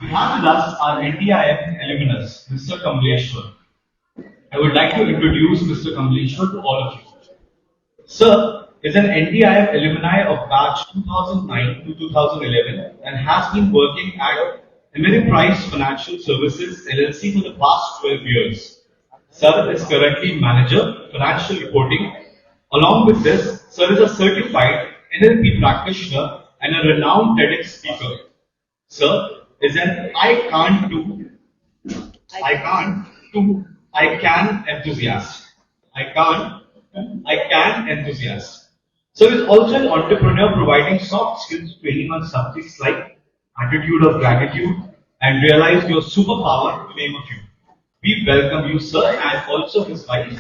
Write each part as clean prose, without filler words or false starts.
We have with us our NDIM alumnus, Mr. Kamleshwar. I would like to introduce Mr. Kamleshwar to all of you. Sir is an NDIM alumni of batch 2009 to 2011 and has been working at Ameriprise Financial Services LLC for the past 12 years. Sir is currently manager, financial reporting. Along with this, Sir is a certified NLP practitioner and a renowned TEDx speaker. Sir is an I can't to I can enthusiast. I can't I can enthusiast. So he's also an entrepreneur providing soft skills training on subjects like attitude of gratitude and realize your superpower, to name a few. We welcome you, sir, and also his wife.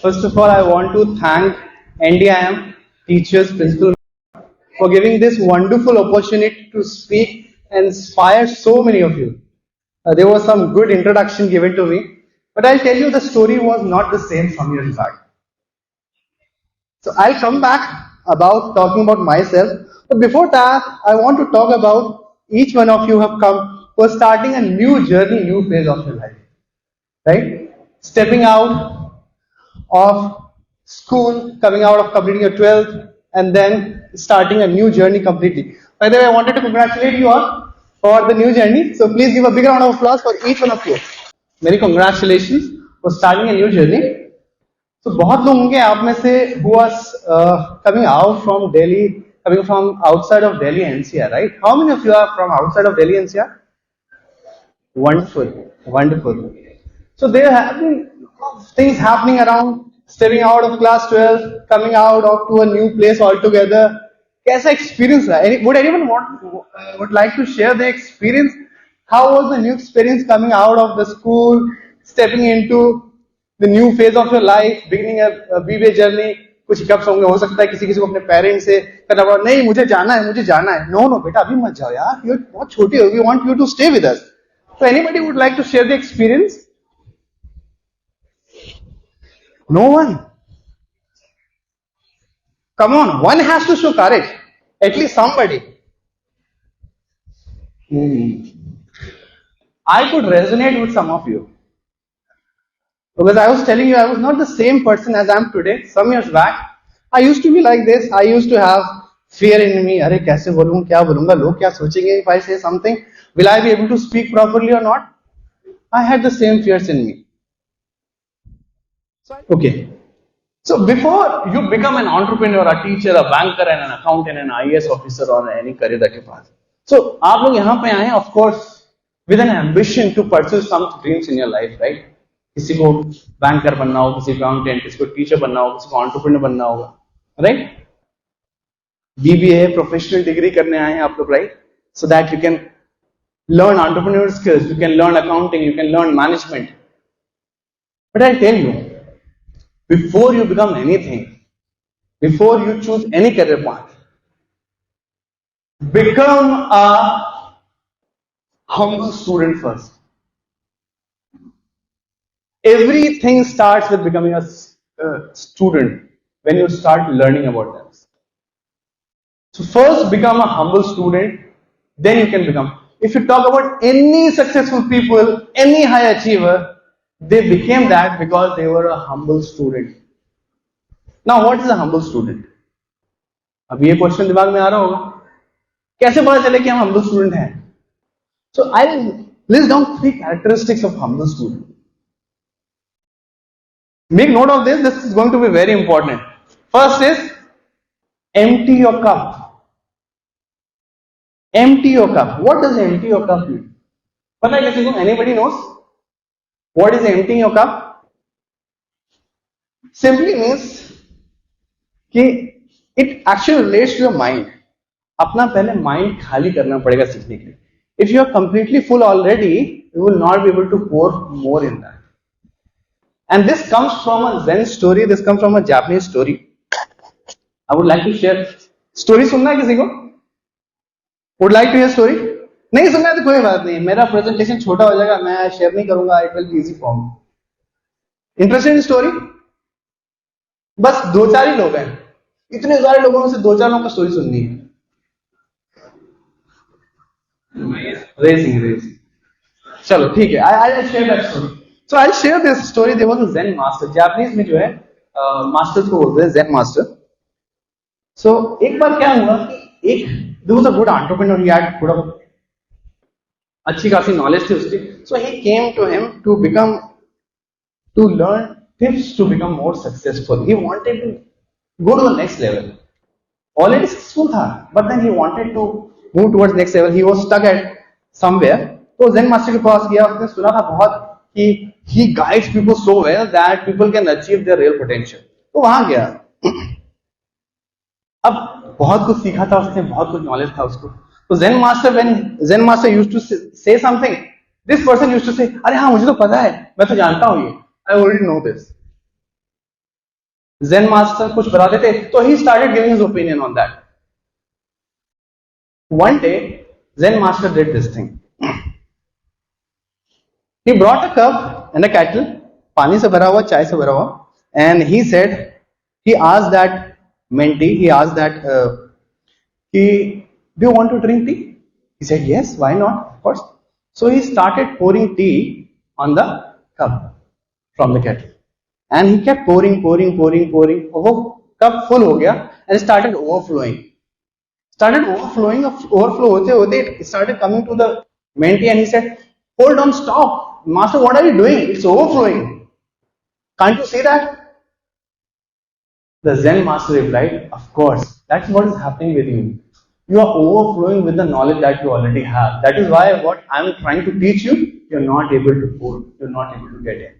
First of all, I want to thank NDIM teachers, principal for giving this wonderful opportunity to speak and inspire so many of you. There was some good introduction given to me, but I'll tell you the story was not the same some years back. So I'll come back about talking about myself, but before that, I want to talk about each one of you have come for starting a new journey, new phase of your life, right? Stepping out of school, coming out of completing your 12th, and then starting a new journey completely. By the way, I wanted to congratulate you all for the new journey. So please give a big round of applause for each one of you. Many congratulations for starting a new journey. So बहुत लोग होंगे आप में से who was coming out from Delhi, coming from outside of Delhi NCR, right? How many of you are from outside of Delhi NCR? Wonderful, wonderful. So there have been things happening around stepping out of class 12, coming out of to a new place altogether. कैसा experience रहा? Would anyone would like to share the experience? How was the new experience coming out of the school, stepping into the new phase of your life, beginning a BBA journey? कुछ hiccups होंगे, हो सकता है किसी किसी को अपने parents से करना पड़ा, नहीं मुझे जाना है, नो नो बेटा अभी मत जाओ यार, you बहुत छोटी हो, we want you to stay with us. So anybody would like to share the experience? No one. Come on, one has to show courage. At least somebody. I could resonate with some of you. Because I was telling you, I was not the same person as I am today. Some years back, I used to be like this. I used to have fear in me. अरे कैसे बोलूँ, क्या बोलूँगा, लोग क्या सोचेंगे if I say something? Will I be able to speak properly or not? I had the same fears in me. Okay. So before you become an entrepreneur, a teacher, a banker, and an accountant, an IAS officer, or any career that you pass. So आप लोग यहाँ पे आए, of course, with an ambition to pursue some dreams in your life, right? किसी को banker बनना हो, किसी को accountant, किसी को teacher बनना हो, किसी को entrepreneur बनना होगा, right? BBA, professional degree करने आए हैं आप लोग, right? So that you can learn entrepreneurial skills, you can learn accounting, you can learn management. But I'll tell you, before you become anything, before you choose any career path, become a humble student first. Everything starts with becoming a student when you start learning about them. So first become a humble student, then you can become. If you talk about any successful people, any high achiever, they became that because they were a humble student. Now what is a humble student? अब ये question दिमाग में आ रहा होगा, कैसे पता चले कि हम humble student हैं? So I'll list down 3 characteristics of humble student. Make note of this. This is going to be very important. First is empty your cup. Empty your cup. What does empty your cup mean? पता है किसी को? Anybody knows? What is emptying your cup? Simply means कि it actually relates to your mind. अपना पहले mind खाली करना पड़ेगा सीखने के लिए. If you are completely full already, you will not be able to pour more in that. And this comes from a Zen story. This comes from a Japanese story. I would like to share. Story सुनना है किसी को? Would like to hear story? नहीं सुनना है तो कोई बात नहीं. मेरा presentation छोटा हो जाएगा. मैं share नहीं करूँगा. It will be easy for me. Interested in story? बस 2-4 ही लोग हैं. इतने सारे लोगों में से 2-4 लोगों को स्टोरी सुननी है. Racing. चलो ठीक है, I'll share that story. So I'll share this story. There was a Zen master. Japanese में जो है मास्टर्स को बोलते हैं Zen master. So एक बार क्या हुआ कि एक there was a good entrepreneur. He had थोड़ा अच्छी खासी नॉलेज थी उसकी. So he came to him to learn tips to become more successful. He wanted to go to the next level. Already successful था, but then he wanted to move towards next level. He was stuck at somewhere. तो Zen master के पास गया, उसने सुना था बहुत कि he guides people so well that people can achieve their real potential. तो वहां गया. अब बहुत कुछ सीखा था उसने, बहुत कुछ नॉलेज था उसको. तो when Zen master used to say something, this person used to say, अरे हाँ मुझे तो पता है, मैं तो जानता हूँ ये, I already know this. Zen master कुछ बताते थे, तो he started giving his opinion on that. One day, Zen master did this thing. He brought a cup and a kettle, पानी से भरा हुआ, चाय से भरा हुआ, and he said, he asked that mentee, he asked that, do you want to drink tea? He said, yes, why not, of course. So he started pouring tea on the cup from the kettle. And he kept pouring. वो cup full हो गया and started overflowing. Overflow होते होते it started coming to the mentee and he said, hold on, stop. Master, what are you doing? It's overflowing. Can't you see that? The Zen master replied, of course, that's what is happening with you. You are overflowing with the knowledge that you already have. That is why what I'm trying to teach you, you're not able to pour, you're not able to get in.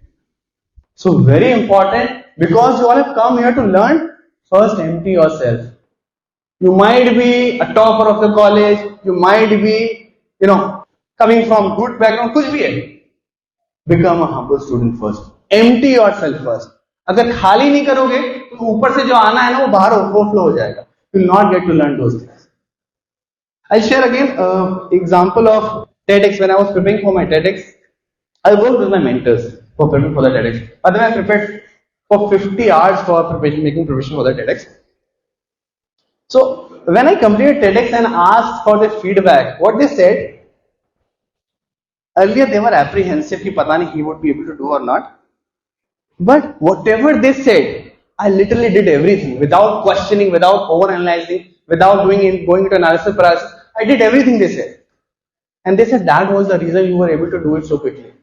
So very important, because you all have come here to learn, first empty yourself. You might be a topper of the college, you might be, coming from good background, कुछ भी है. Become a humble student first. Empty yourself first. अगर खाली नहीं करोगे तो ऊपर से जो आना है ना वो बाहर overflow हो जाएगा. You will not get to learn those things. I'll share again example of TEDx. When I was preparing for my TEDx, I worked with my mentors for preparing for the TEDx. By the way, I prepared for 50 hours for making preparation for the TEDx. So when I completed TEDx and asked for the feedback, what they said, earlier they were apprehensive कि पता नहीं he would be able to do or not. But whatever they said, I literally did everything without questioning, without overanalyzing, without going into analysis paralysis. I did everything they said. And they said that was the reason you were able to do it so quickly.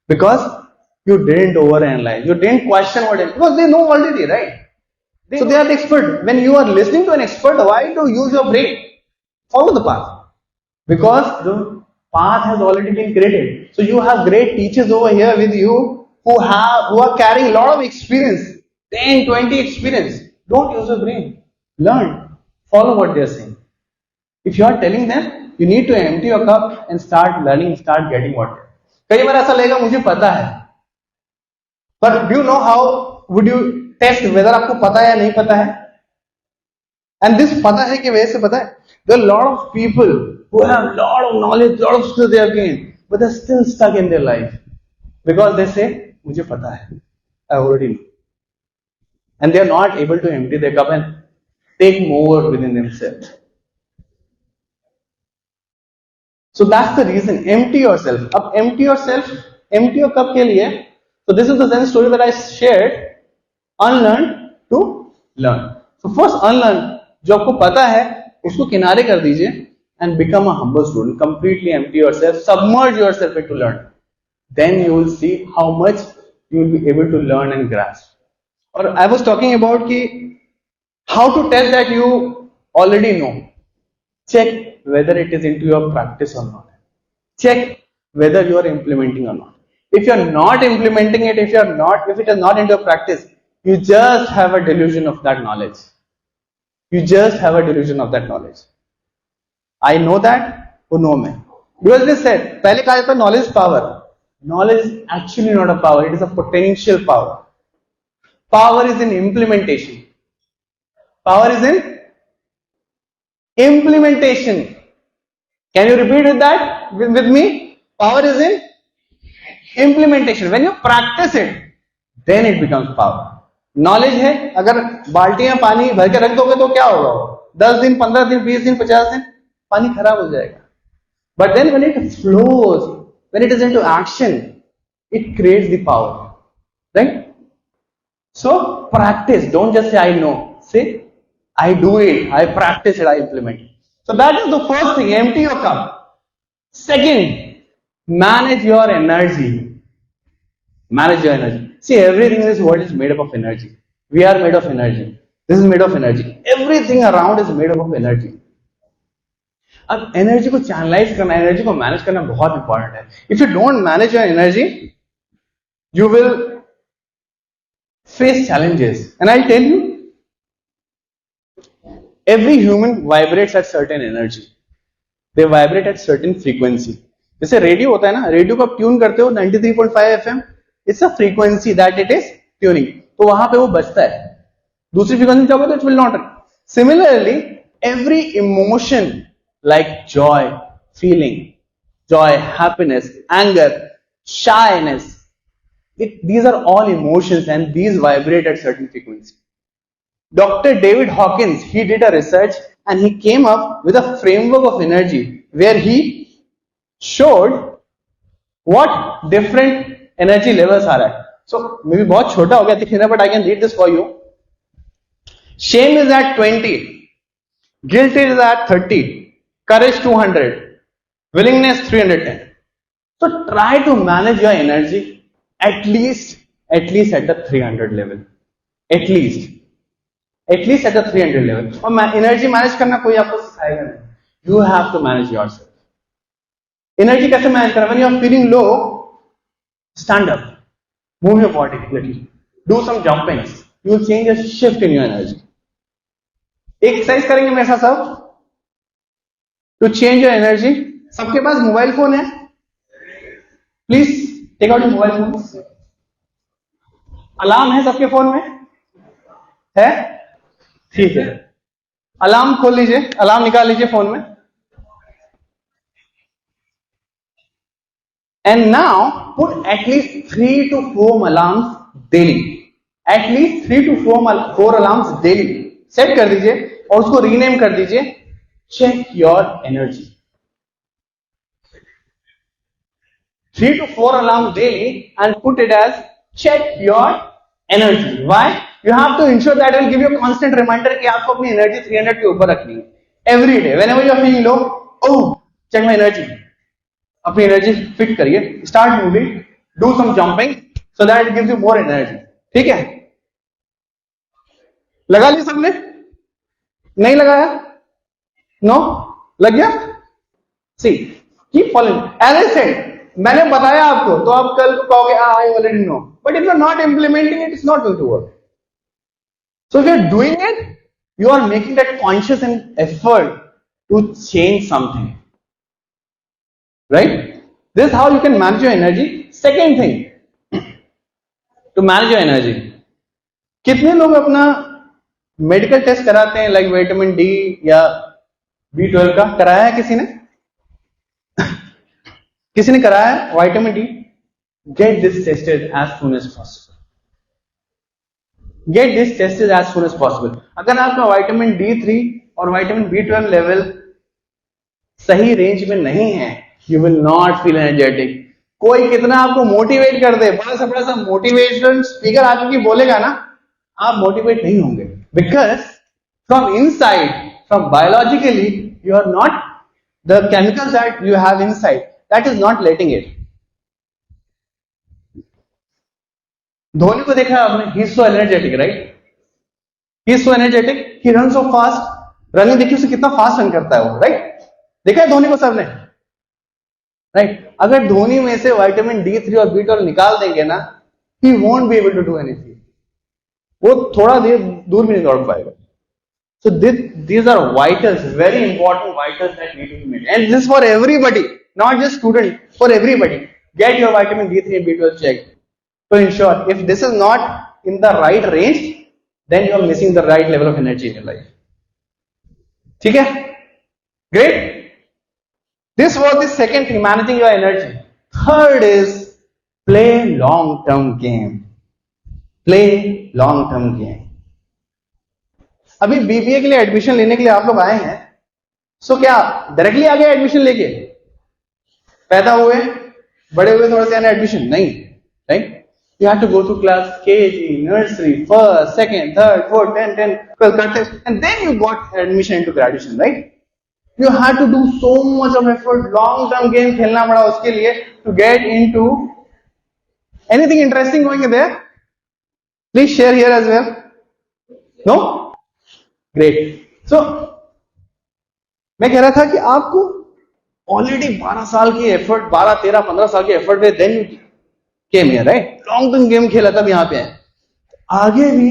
Because you didn't overanalyze, you didn't question what it is, because they know already, right? So they are the expert. When you are listening to an expert, why do you use your brain? Follow the path. Because the path has already been created. So you have great teachers over here with you who are carrying a lot of experience, 10, 20 experience. Don't use your brain. Learn. Follow what they are saying. If you are telling them, you need to empty your cup and start learning, start getting what. कई बार ऐसा लगेगा मुझे पता है. But do you know how would you test whether आपको पता है या नहीं पता है? And this पता है की वजह से पता है. There are a lot of people who have a lot of knowledge, lot of skills they have gained, but they're still stuck in their life because they say मुझे पता है, I already know, and they are not able to empty their cup and take more within themselves. So that's the reason. Empty yourself. अब empty yourself, empty your cup के लिए. So this is the Zen story that I shared. Unlearn to learn. So first unlearn. जो आपको पता है उसको किनारे कर दीजिए and become a humble student. Completely empty yourself. Submerge yourself into learning. Then you will see how much you will be able to learn and grasp. Or I was talking about how to tell that you already know. Check whether it is into your practice or not. Check whether you are implementing or not. If you are not implementing it, if it is not into your practice, you just have a delusion of that knowledge. You just have a delusion of that knowledge. I know that, who know me. Because they said, पहले कहा जाता knowledge is power. Knowledge is actually not a power, it is a potential power. Power is in implementation. Power is in implementation. Can you repeat with me? Power is in implementation. When you practice it, then it becomes power. Knowledge है, अगर बाल्टियां पानी भर के रख दोगे तो क्या होगा? 10 दिन, 15 दिन, 20 दिन, 50 दिन पानी खराब हो जाएगा. But then when it flows, when it is into action, it creates the power. Right? So practice. Don't just say I know. Say I do it. I practice it. I implement it. So that is the first thing. Empty your cup. Second, manage your energy. Manage your energy. See, everything in this world is made up of energy. We are made of energy. This is made of energy. Everything around is made up of energy. अब energy को channelise करना, energy को manage करना बहुत important है. If you don't manage your energy, you will face challenges. And I'll tell you, every human vibrates at certain energy. They vibrate at certain frequency. जैसे radio होता है ना, रेडियो को आप ट्यून करते हो 93.5 FM, it's a frequency that it is tuning, तो वहां पे वो बजता है. दूसरी फ्रीक्वेंसी जाओगे तो it will not. Similarly every emotion like joy, feeling, joy, happiness, anger, shyness. These are all emotions and these vibrate at certain frequency. Dr. David Hawkins, he did a research and he came up with a framework of energy where he showed what different energy levels are at. So maybe बहुत छोटा हो गया दिखना, but I can read this for you. Shame is at 20, guilt is at 30, courage 200, willingness 310. So try to manage your energy at least at the 300 level. At least at the 300 level. और energy manage करना कोई आपको सिखाएगा नहीं. You have to manage yourself. Energy कैसे manage करना? When you are feeling low, stand up, move your body little, do some jumpings. You will change a shift in your energy. Exercise करेंगे मेरे साथ सब. To change your energy. सबके पास mobile phone है? Please take out your mobile phone. Alarm है सबके phone में? है? ठीक है, अलार्म खोल लीजिए, अलार्म निकाल लीजिए फोन में. And now put at least 3 to 4 alarms daily. At least 3 to 4 alarms daily. Set कर दीजिए और उसको रीनेम कर दीजिए check your energy. 3 to 4 alarms daily and put it as check your energy. Why? You have to ensure that it will give you a constant reminder कि आपको अपनी energy 300 के ऊपर रखनी है. Every day, whenever you are feeling low, oh, check my energy. अपनी energy fit करिए. Start moving, do some jumping, so that it gives you more energy. ठीक है? लगा लिया सबने? नहीं लगाया? No? लग गया? See, keep following. As I said, मैंने बताया आपको, तो आप कल को कहोगे, I already know. But if you are not implementing it, it's not going to work. So if you are doing it, you are making that conscious and effort to change something. Right? This is how you can manage your energy. Second thing, to manage your energy. कितने लोग अपना medical test कराते हैं, like vitamin D या B12 का? कराया है किसी ने? किसी ने कराया है vitamin D? Get this tested as soon as possible. Get this tested as soon as possible. अगर आपका विटामिन D3 और विटामिन B12 लेवल सही रेंज में नहीं है, you will not feel energetic. कोई कितना आपको मोटिवेट कर दे, बड़ा सा मोटिवेशनल स्पीकर आके बोलेगा ना, आप मोटिवेट नहीं होंगे. Because from inside, from biologically, you are not, the chemicals that you have inside, that is not letting it. Dhoni को देखा आपने? he is so energetic, right? he is so energetic, he runs so fast. Running देखिए उसे कितना fast run करता है वो, right? देखा है धोनी को सबने, राइट? अगर धोनी में से विटामिन D3 और B12 निकाल देंगे ना, he won't be able to do anything. वो थोड़ा देर दूर भी नहीं दौड़ पाएगा. So these are vitals, very important vitals that need to be made. And this is for everybody, not just student, for everybody. Get your vitamin D3 and B12 checked to ensure if this is not in the right range, then you are missing the right level of energy in your life. ठीक है? Great. This was the second thing, managing your energy. Third is play long-term game. Play long-term game. अभी BBA के लिए admission लेने के लिए आप लोग आए हैं, सो क्या डायरेक्टली आ गए एडमिशन लेके? पैदा हुए, बड़े हुए थोड़ा सा एडमिशन नहीं, right? You have to go to class KG, nursery, first, second, third, fourth, 10, 12, and then you got admission into graduation, right? You had to do so much of effort, long-term game खेलना पड़ा उसके लिए to get into. Anything interesting going there? Please share here as well. No? Great. So, मैं कह रहा था कि आपको ऑलरेडी 12 साल की एफर्ट, 12, 13, 15 साल की एफर्ट है, then you came here, right? Long term game खेला तब यहां पे है. आगे भी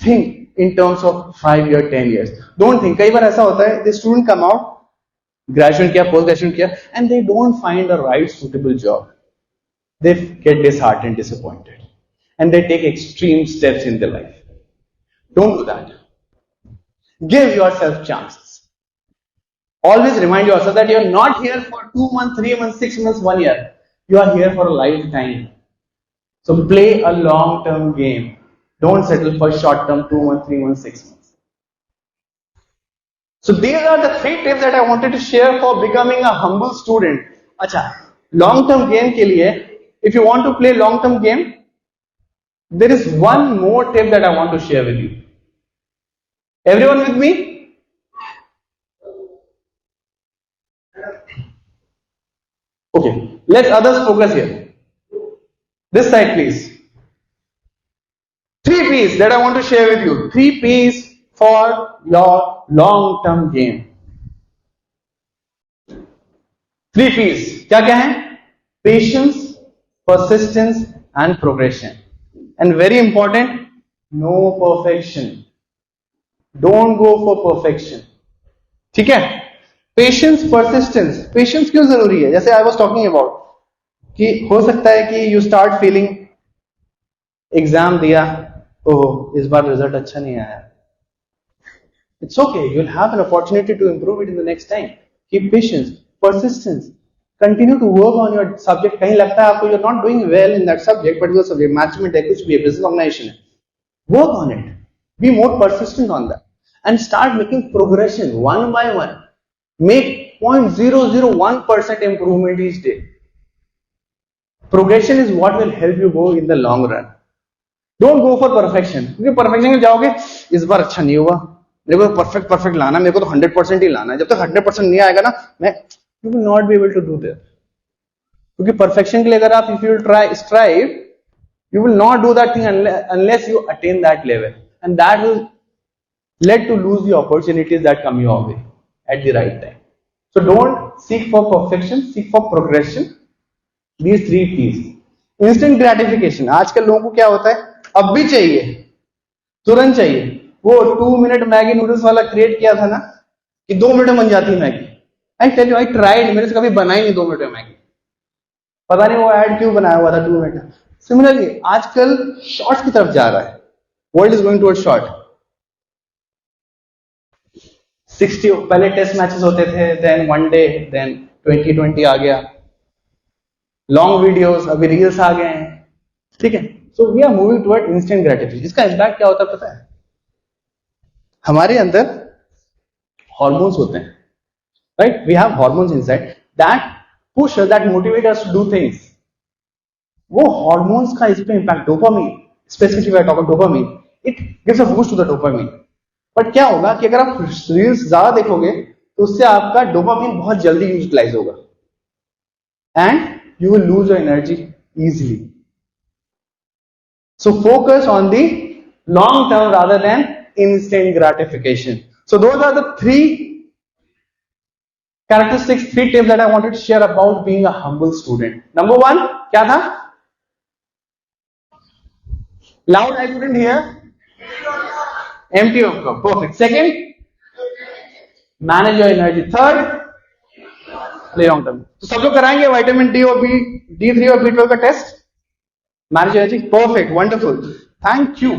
think in terms of 5 year, 10 years. Don't think, कई बार ऐसा होता है, the student come out, graduation किया, पोस्ट ग्रेजुएशन किया, and they don't find the right suitable job. They get disheartened, disappointed, and they take extreme steps in their life. Don't do that. Give yourself chances. Always remind yourself that you're not here for 2 months, 3 months, 6 months, 1 year. You are here for a lifetime. So play a long-term game. Don't settle for short-term 2 months, 3 months, 6 months. So these are the 3 tips that I wanted to share for becoming a humble student. Acha, long-term game के लिए, if you want to play long-term game, there is one more tip that I want to share with you. Everyone with me? Okay, let others focus here. This side, please. 3 P's that I want to share with you. 3 P's for your long-term game. 3 P's. क्या है? Patience, persistence and progression. And very important, no perfection. Don't go for perfection. ठीक है? Patience, persistence. Patience क्यों जरूरी है? जैसे I was talking about कि हो सकता है कि you start feeling, एग्जाम दिया, ओह इस बार रिजल्ट अच्छा नहीं आया. It's okay. You'll have an opportunity to improve it in the next time. Keep patience, persistence. Continue to work on your subject. कहीं लगता है आपको you're not doing well in that subject, particular subject, management है, कुछ भी है, business organization है. Work on it. Be more persistent on that, and start making progression one by one. Make 0.001% improvement each day. Progression is what will help you go in the long run. Don't go for perfection. क्योंकि perfection में जाओगे, इस बार अच्छा नहीं हुआ, मेरे को perfect लाना, मेरे को तो 100% ही लाना है. जब तक 100% नहीं आएगा ना, you will not be able to do that. क्योंकि perfection के लिए अगर आप, if you strive, you will not do that thing unless you attain that level, and that will lead to lose the opportunities that come your way at the right time. So don't seek for perfection, seek for progression. These 3 P's. Instant gratification. आजकल लोगों को क्या होता है, अब भी चाहिए, तुरंत चाहिए. वो 2 मिनट मैगी नूडल्स वाला क्रिएट किया था ना, कि 2 मिनट में बन जाती है Maggi. I tell you, I tried, मेरे से कभी बना ही नहीं 2 मिनट में मैगी. पता नहीं वो ऐड क्यों बनाया हुआ था 2 मिनट. सिमिलरली आजकल शॉर्ट्स की तरफ जा रहा है. World is going toward short. 60 पहले टेस्ट मैचेस होते थे, देन वन डे, देन 2020 आ गया, लॉन्ग वीडियोस, अभी रील्स आ गए हैं. ठीक है? So we are moving toward instant gratification. इसका इम्पैक्ट क्या होता है पता है? हमारे अंदर हॉर्मोन्स होते हैं, right? We have hormones inside that push us, that motivate us to do things. वो हॉर्मोन्स का इस पे impact, dopamine specifically, I talk about dopamine, it gives a boost to the dopamine. But क्या होगा कि अगर आप रील्स ज्यादा देखोगे तो उससे आपका डोपामिन बहुत जल्दी यूटिलाइज होगा, and you will lose your energy easily. So focus on the long term rather than instant gratification. So those are the 3 characteristics, 3 tips that I wanted to share about being a humble student. Number 1, क्या था? Loud, I couldn't hear. Empty of cup. Perfect. Second, manage your energy. Third, play long term. तो सब लोग कराएंगे vitamin D और D3 और B12 का test, manage energy. Perfect, wonderful, thank you.